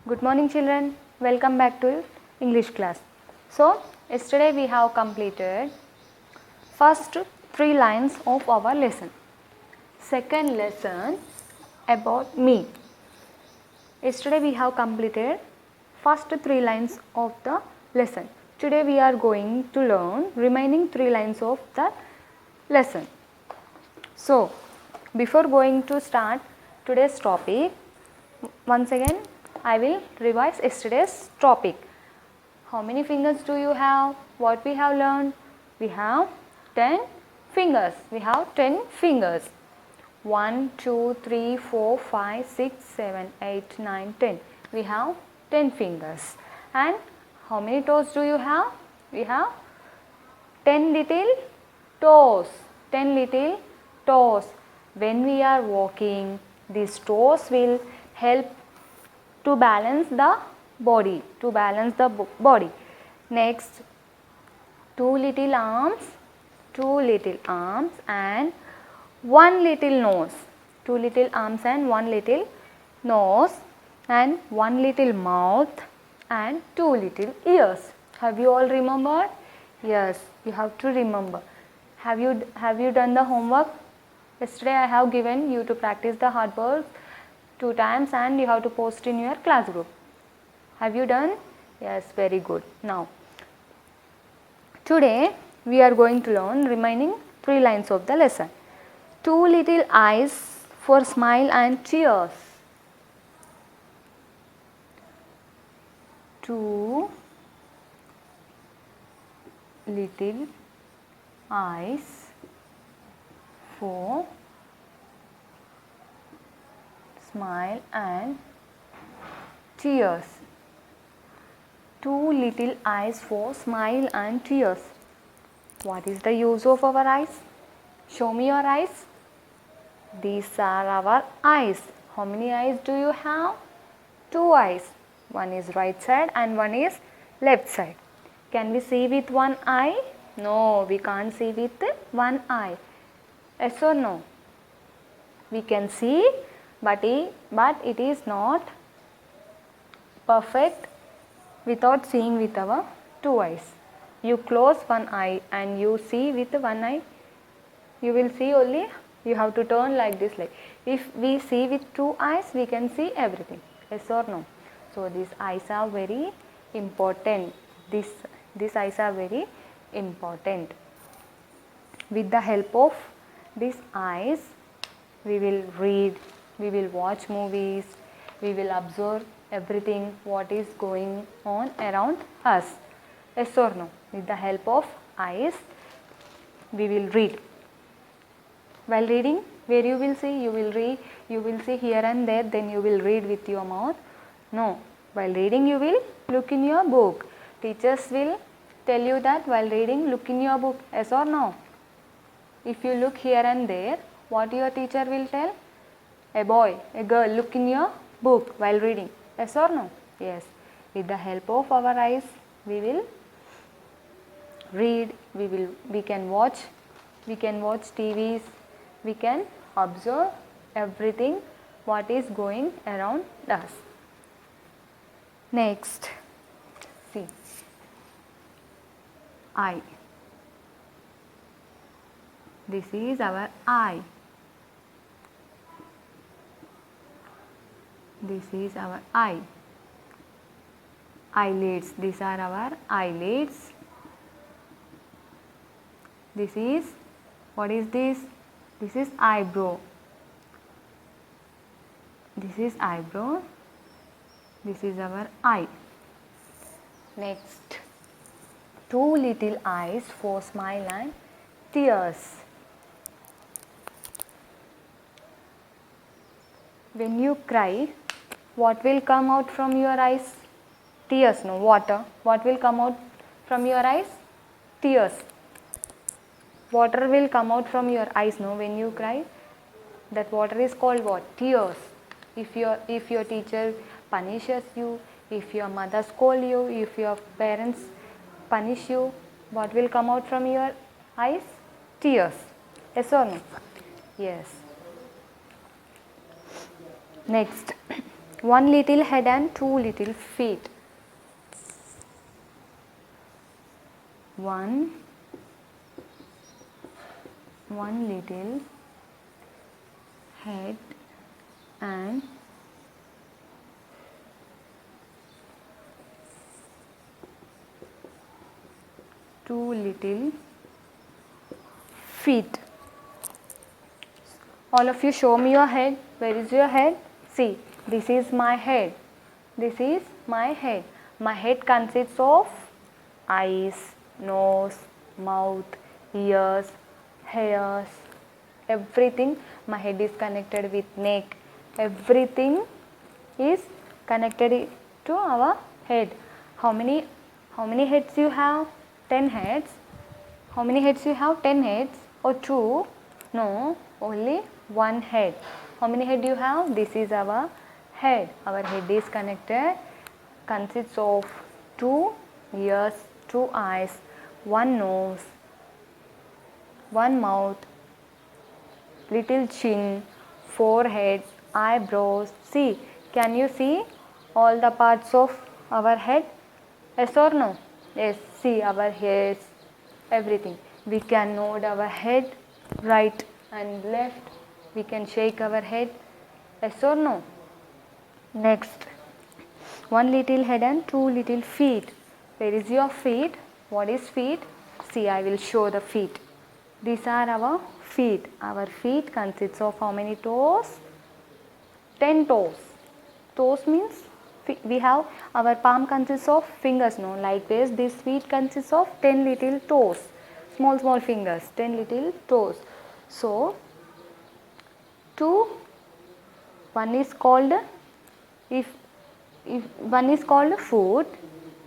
Good morning children, welcome back to English class. So, yesterday we have completed first 3 lines of our lesson. Second lesson about me. Yesterday we have completed first 3 lines of the lesson. Today we are going to learn remaining 3 lines of the lesson. So, before going to start today's topic, once again I will revise yesterday's topic. How many fingers do you have? What we have learned? We have 10 fingers. We have 10 fingers. 1, 2, 3, 4, 5, 6, 7, 8, 9, 10. We have 10 fingers. And how many toes do you have? We have 10 little toes. 10 little toes. When we are walking, these toes will help to balance the body. Next, 2 little arms and 1 little nose. 2 little arms and 1 little nose and 1 little mouth and 2 little ears. Have you all remembered? Yes, you have to remember. Have you done the homework? Yesterday I have given you to practice the hard work 2 times and you have to post in your class group. Have you done? Yes, very good. Now, today we are going to learn remaining 3 lines of the lesson. 2 little eyes for smile and tears. 2 little eyes for smile and tears. 2 little eyes for smile and tears. What is the use of our eyes? Show me your eyes. These are our eyes. How many eyes do you have? 2 eyes. One is right side and one is left side. Can we see with one eye? No, we can't see with one eye. Yes or no? We can see, but it is not perfect without seeing with our 2 eyes. You close one eye and you see with one eye, you will see only, you have to turn like this. Like if we see with 2 eyes, we can see everything. Yes or no? So these eyes are very important. These eyes are very important. With the help of these eyes, we will read, we will watch movies, we will observe everything what is going on around us. Yes or no? With the help of eyes, we will read. While reading, where you will see? You will see here and there, then you will read with your mouth. No. While reading, you will look in your book. Teachers will tell you that while reading, look in your book. Yes or no? If you look here and there, what your teacher will tell? A boy, a girl, look in your book while reading. Yes or no? Yes. With the help of our eyes, we will read, we can watch TVs, we can observe everything what is going around us. Next, see, eye. This is our eye. This is our eye. Eyelids. These are our eyelids. This is, what is this? This is eyebrow. This is eyebrow. This is our eye. Next, 2 little eyes for smile and tears. When you cry, what will come out from your eyes? Tears, no, water. What will come out from your eyes? Tears. Water will come out from your eyes, no, when you cry. That water is called what? Tears. If your teacher punishes you, if your mother scolds you, if your parents punish you, what will come out from your eyes? Tears. Yes or no? Yes. Next, One little head and two little feet. One little head and two little feet. All of you show me your head. Where is your head? See, this is my head. This is my head. My head consists of eyes, nose, mouth, ears, hairs, everything. My head is connected with neck. Everything is connected to our head. How many heads you have? 10 heads. How many heads you have? 10 heads or 2? No, only one head. How many head you have? This is our head. Our head is connected, consists of 2 ears, 2 eyes, 1 nose, 1 mouth, little chin, 4 heads, eyebrows. See, can you see all the parts of our head? Yes or no? Yes, see our hairs, everything. We can nod our head right and left. We can shake our head. Yes or no? Next, one little head and two little feet. Where is your feet? What is feet? See, I will show the feet. These are our feet. Our feet consists of how many toes? 10 toes. Toes means we have our palm consists of fingers, no? Likewise, this feet consists of 10 little toes. Small fingers, 10 little toes. So, one is called, if one is called foot,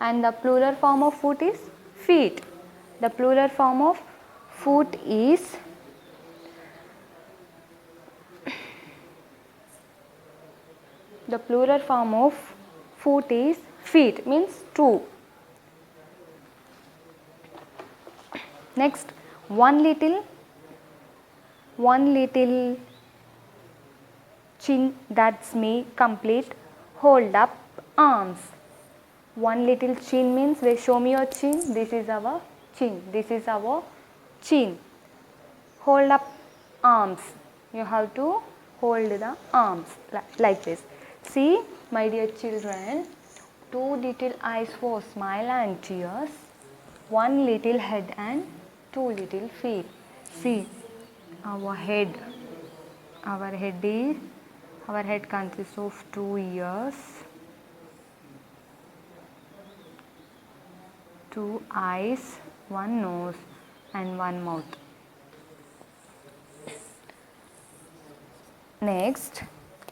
and the plural form of foot is feet. The plural form of foot is feet, means 2. Next, one little chin, that's me, complete. Hold up arms. One little chin means, show me your chin. This is our chin. This is our chin. Hold up arms. You have to hold the arms like this. See, my dear children, 2 little eyes for smile and tears, 1 little head and 2 little feet. See, our head consists of 2 ears, 2 eyes, 1 nose and 1 mouth. Next,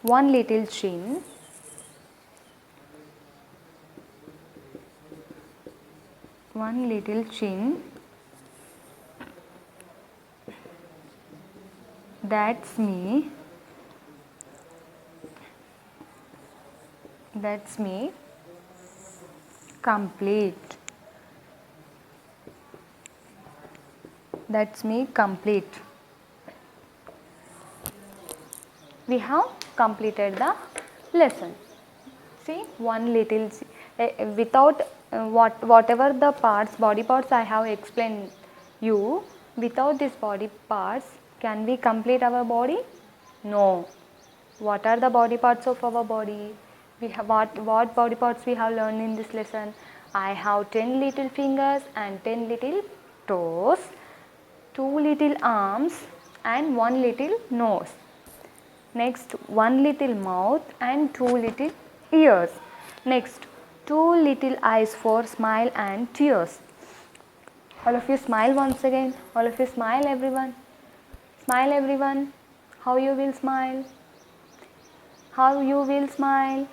1 little chin, that's me, complete. That's me, complete. We have completed the lesson. See, one little, without whatever the body parts I have explained you, without these body parts, can we complete our body? No. What are the body parts of our body? We have what body parts we have learned in this lesson? I have 10 little fingers and 10 little toes, 2 little arms and 1 little nose. Next, 1 little mouth and 2 little ears. Next, 2 little eyes for smile and tears. All of you smile once again. All of you smile, everyone. Smile, everyone. How you will smile? How you will smile?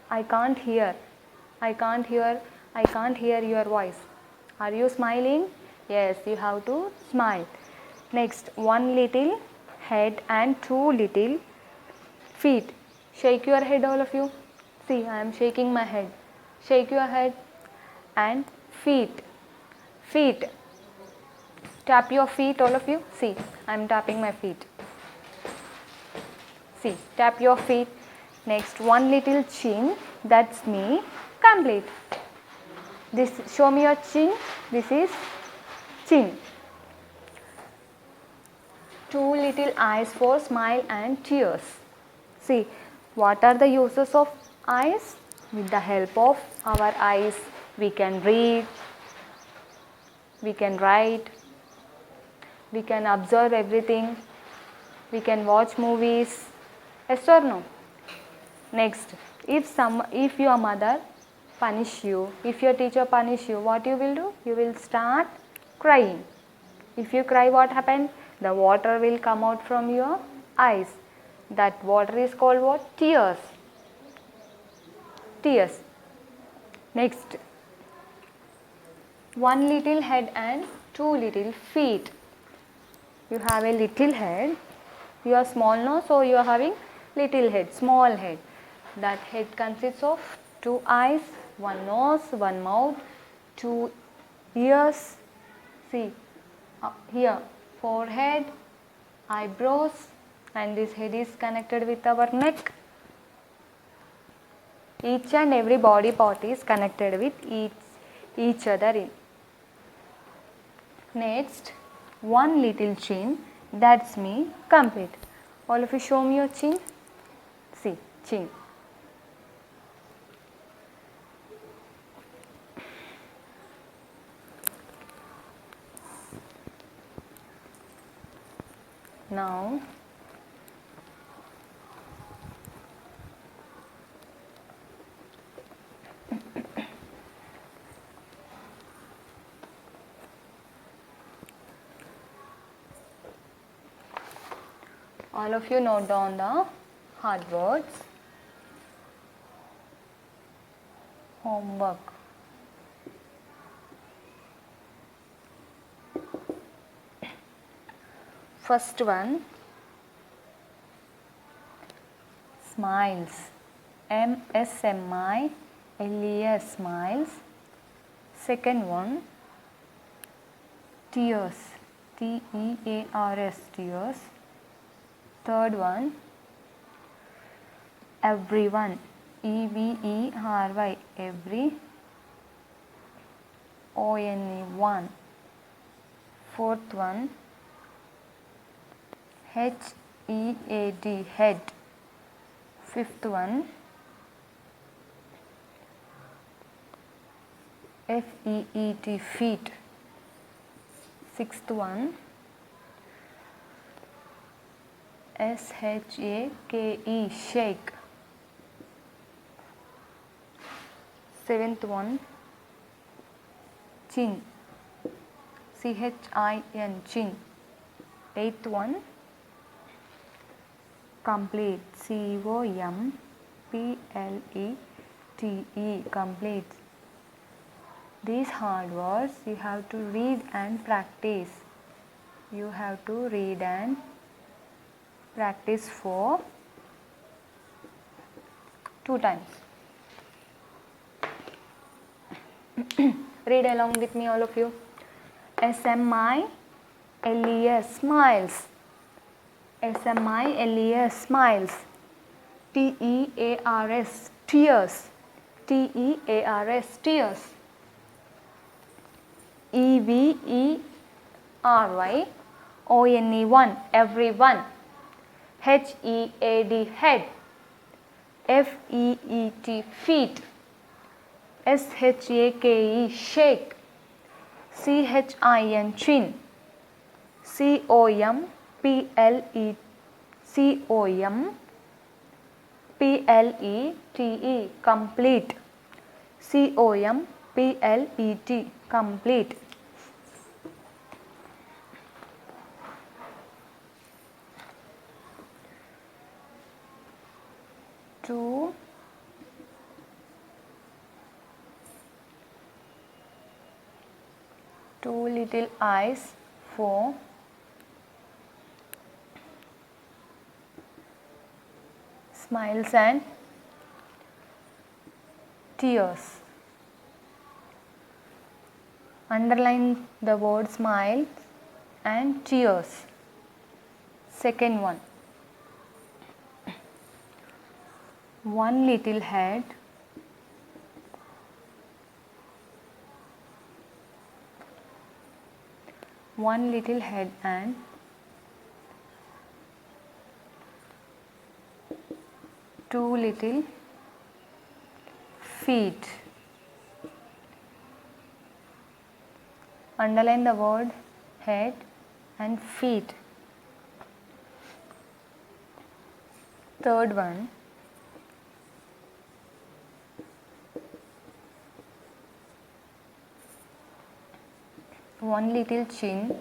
I can't hear your voice. Are you smiling? Yes, you have to smile. Next, 1 little head and 2 little feet. Shake your head, all of you. See, I am shaking my head. Shake your head. And feet. Tap your feet, all of you. See, I am tapping my feet. See, tap your feet. Next, one little chin. That's me. Complete. This, show me your chin. This is chin. Two little eyes for smile and tears. See, what are the uses of eyes? With the help of our eyes, we can read, we can write, we can observe everything, we can watch movies. Yes or no? Next, if your mother punish you, if your teacher punish you, what you will do? You will start crying. If you cry, what happened? The water will come out from your eyes. That water is called what? Tears. Tears. Next, one little head and two little feet. You have a little head. You are small now, so you are having little head, small head. That head consists of two eyes, one nose, one mouth, two ears. See, here forehead, eyebrows, and this head is connected with our neck. Each and every body part is connected with each other. Next, one little chin. That's me. Complete. All of you show me your chin. See, chin. Now, all of you note down the hard words. Homework. First one, smiles. M-S-M-I-L-E-S, smiles. Second one, tears. T-E-A-R-S, tears. Third one, everyone. E-V-E-R-Y, every. O-N-E, one. Fourth one, H-E-A-D, head. Fifth one, F-E-E-T, feet. Sixth one, S-H-A-K-E, shake. Seventh one, chin. C-H-I-N, chin. Eighth one, complete. C-O-M-P-L-E-T-E, complete. These hard words you have to read and practice. You have to read and practice for 2 times. Read along with me, all of you. S-M-I-L-E-S, smiles. S-M-I-L-E-S, smiles. T-E-A-R-S, tears. T-E-A-R-S, tears. E-V-E-R-Y, O-N-E, one, everyone. H-E-A-D, head. F-E-E-T, feet. S-H-A-K-E, shake. C-H-I-N, chin. C-O-M-P-L-E-T-E, complete. C-O-M-P-L-E-T, complete. Two little eyes for smiles and tears. Underline the word smile and tears. Second one, one little head, one little head and two little feet. Underline the word head and feet. Third one, one little chin,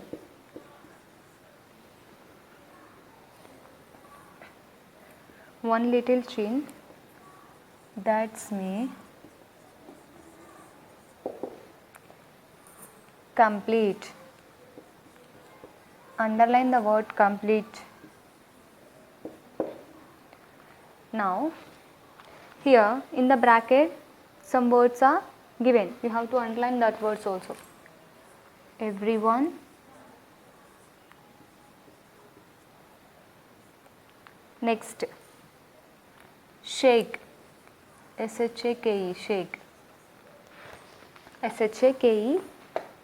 one little chin, that's me. Complete. Underline the word complete. Now, here in the bracket, some words are given. You have to underline that words also. Everyone, next, shake, S-H-A-K-E, shake, S-H-A-K-E,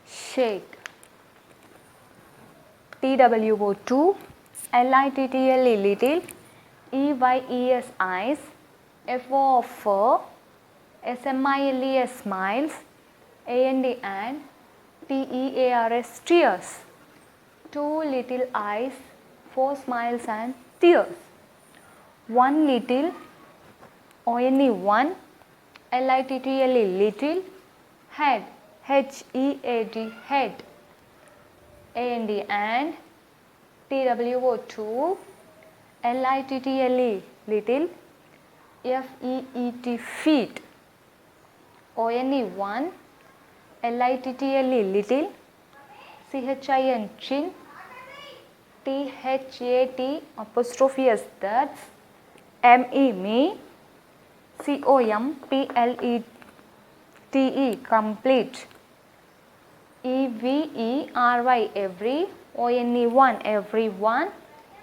shake, T-W-O-2, L-I-T-T-L-E, little, E-Y-E-S, eyes, F-O of fur, S-M-I-L-E-S, smiles, A-N-D, and T-E-A-R-S, tears, two little eyes, four smiles and tears, one little, O-N-E, one, L-I-T-T-L-E, little, head, H-E-A-D, head, A-N-D, and T-W-O-2, L-I-T-T-L-E, little, F-E-E-T, feet, O-N-E, one, L-I-T-T-L-E, little, C-H-I-N, chin, T-H-A-T, apostrophe S, that's, M-E, me, C-O-M-P-L-E-T-E, complete, E-V-E-R-Y, every, O-N-E, one, everyone,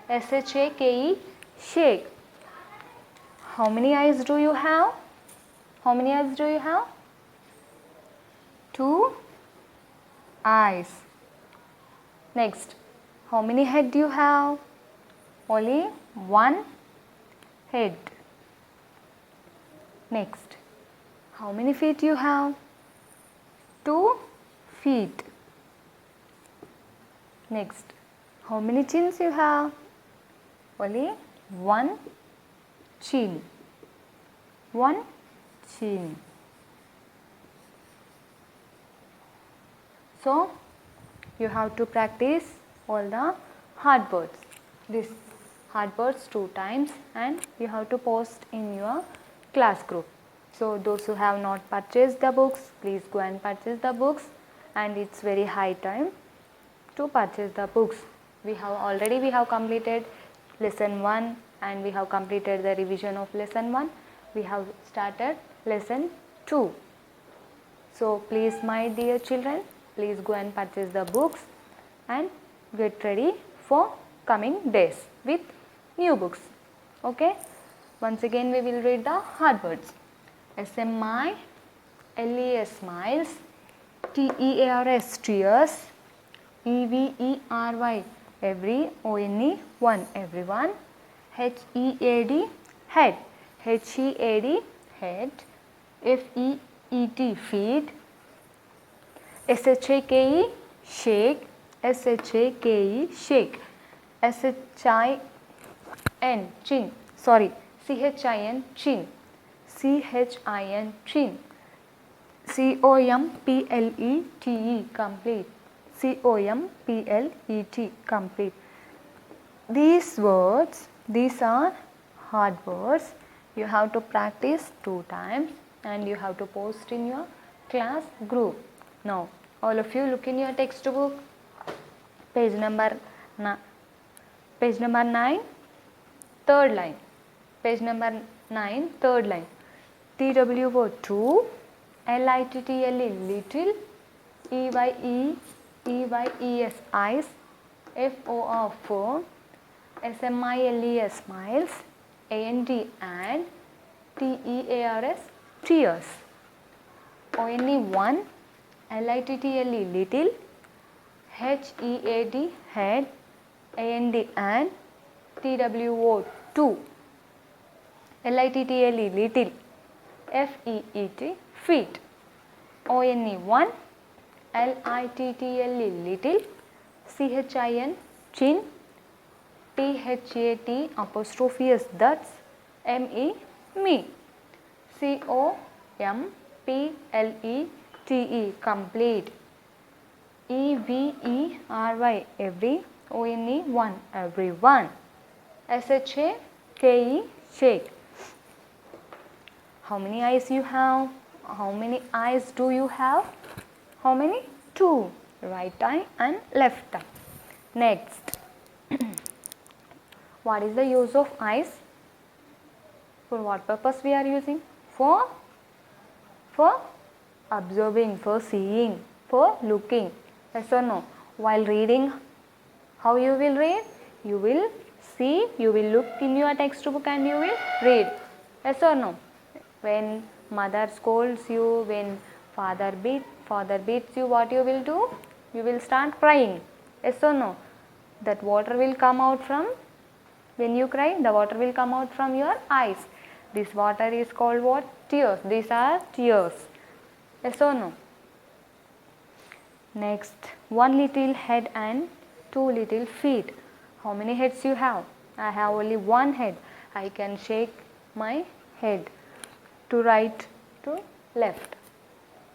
S-H-A-K-E, shake. How many eyes do you have? How many eyes do you have? Two eyes. Next, how many head do you have? Only one head. Next, how many feet you have? 2 feet. Next, how many chins you have? Only one chin. One chin. So, you have to practice all the hard words. This hard words 2 times, and you have to post in your class group. So, those who have not purchased the books, please go and purchase the books, and it's very high time to purchase the books. We have completed lesson 1 and we have completed the revision of lesson 1. We have started lesson 2. So, please my dear children, please go and purchase the books and get ready for coming days with new books. Okay. Once again we will read the hard words. S-M-I-L-E-S, smiles, T-E-A-R-S, tears, E-V-E-R-Y, every, O-N-E, one, everyone, H-E-A-D, head, H-E-A-D, head, F-E-E-T, feet, S-H-A-K-E, shake, S-H-A-K-E, shake, S-H-I-N, chin, sorry, C-H-I-N, chin, C-H-I-N, chin, C-O-M-P-L-E-T-E, complete, C-O-M-P-L-E-T, complete. These words, these are hard words. You have to practice 2 times and you have to post in your class group. Now, all of you look in your textbook, page number 9, third line, page number 9, third line, T-W-O-2, L-I-T-T-L-E, little, E-Y-E-S, eyes, F-O of S-M-I-L-E-S, smiles, A-N-D, and T-E-A-R-S, tears. O-N-E, one. L-I-T-T-L-E, little. H-E-A-D, head. A-N-D, and. T-W-O, two. L-I-T-T-L-E, little. F-E-E-T, feet. O-N-E, one. L-I-T-T-L-E, little. C-H-I-N, chin. T-H-A-T apostrophe S, that's. M-E, me. C-O-M-P-L-E-T-E, complete. E-V-E-R-Y, every. O-N-E, one, everyone. S-H-A-K-E, shake. How many eyes you have? How many eyes do you have? How many? Two. Right eye and left eye. Next. What is the use of eyes? For what purpose we are using? For observing, for seeing, for looking. Yes or no? While reading, how you will read? You will see, you will look in your textbook and you will read. Yes or no? When mother scolds you, when father beats you, what you will do? You will start crying. Yes or no? That water will come out from, when you cry, the water will come out from your eyes. This water is called what? Tears. These are tears. Yes or no? Next, one little head and two little feet. How many heads you have? I have only one head. I can shake my head to right, to left.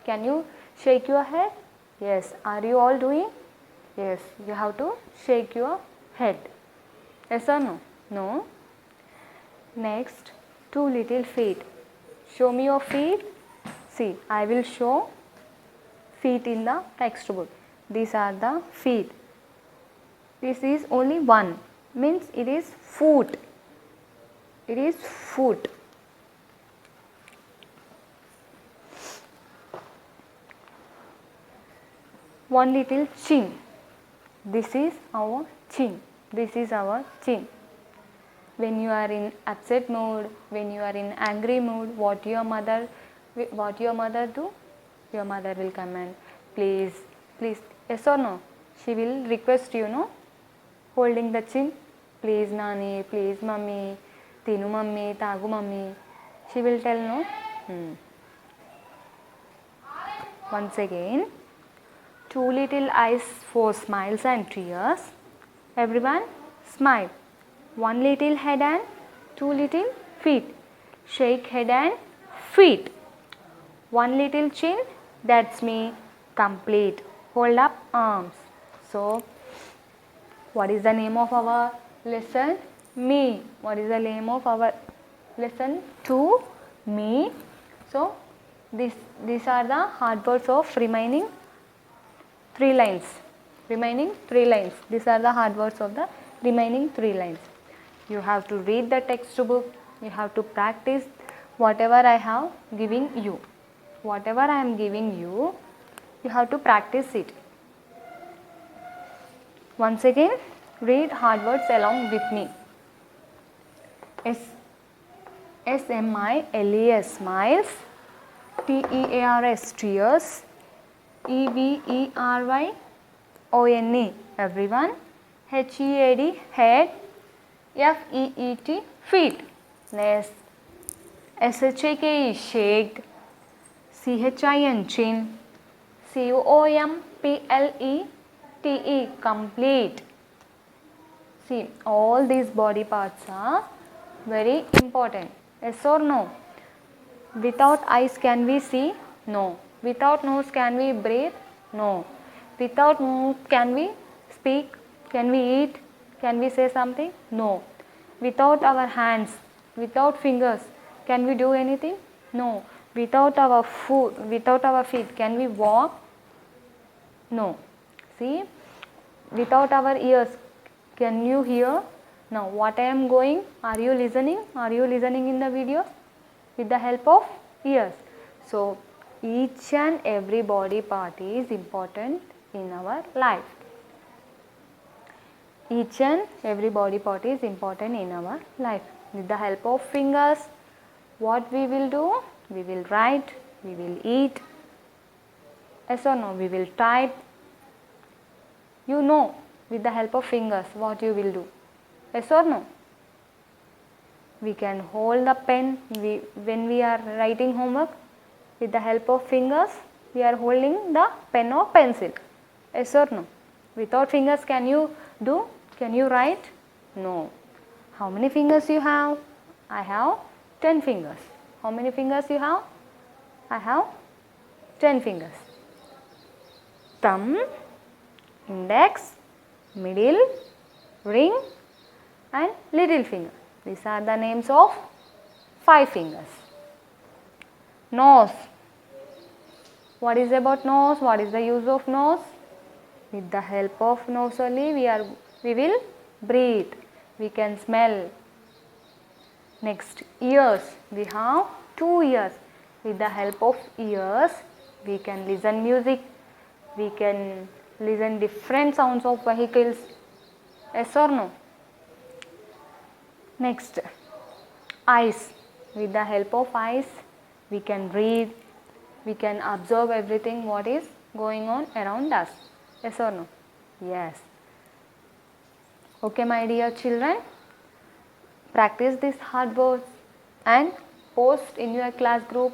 Can you shake your head? Yes. Are you all doing? Yes. You have to shake your head. Yes or no? No. Next, two little feet. Show me your feet. See, I will show feet in the textbook. These are the feet. This is only one. Means it is foot. It is foot. One little chin. This is our chin. This is our chin. When you are in upset mood, when you are in angry mood, what your mother do? Your mother will come and please, yes or no? She will request you, no? Holding the chin. Please nani, please mummy, tinu mummy, tagu mummy. She will tell, no? Once again. Two little eyes for smiles and tears. Everyone smile. One little head and two little feet. Shake head and feet. One little chin, that's me, complete. Hold up arms. So, what is the name of our lesson? Me. What is the name of our lesson? To me. So, these are the hard words of remaining 3 lines. Remaining 3 lines. These are the hard words of the remaining 3 lines. You have to read the textbook. You have to practice whatever I have giving you. Whatever I am giving you, you have to practice it. Once again, read hard words along with me. S-M-I-L-E-S, smiles. T-E-A-R-S, tears. E-V-E-R-Y-O-N-E, everyone. H-E-A-D, head. F-E-E-T, feet. Next, S-H-A-K-E, shake. C-H-I-N, chin. C-O-M-P-L-E-T-E, complete. See, all these body parts are very important. Yes or no? Without eyes can we see? No. Without nose can we breathe? No. Without mouth can we speak? Can we eat? Can we say something? No. Without our hands, without fingers, can we do anything? No. Without our feet, can we walk? No. See, without our ears, can you hear? Now, what I am going? Are you listening? Are you listening in the video? With the help of ears. So, each and every body part is important in our life. Each and every body part is important in our life. With the help of fingers, what we will do? We will write, we will eat. Yes or no? We will type. You know with the help of fingers what you will do. Yes or no? We can hold the pen when we are writing homework. With the help of fingers, we are holding the pen or pencil. Yes or no? Without fingers, can you do? Can you write? No. How many fingers you have? I have 10 fingers. How many fingers you have? I have 10 fingers. Thumb, index, middle, ring and little finger. These are the names of 5 fingers. Nose. What is about nose? What is the use of nose? With the help of nose only we will breathe. We can smell. Next, ears. We have 2 ears. With the help of ears, we can listen music. We can listen different sounds of vehicles. Yes or no? Next, eyes. With the help of eyes, we can read. We can observe everything what is going on around us. Yes or no? Yes. Okay, my dear children. Practice these hard words and post in your class group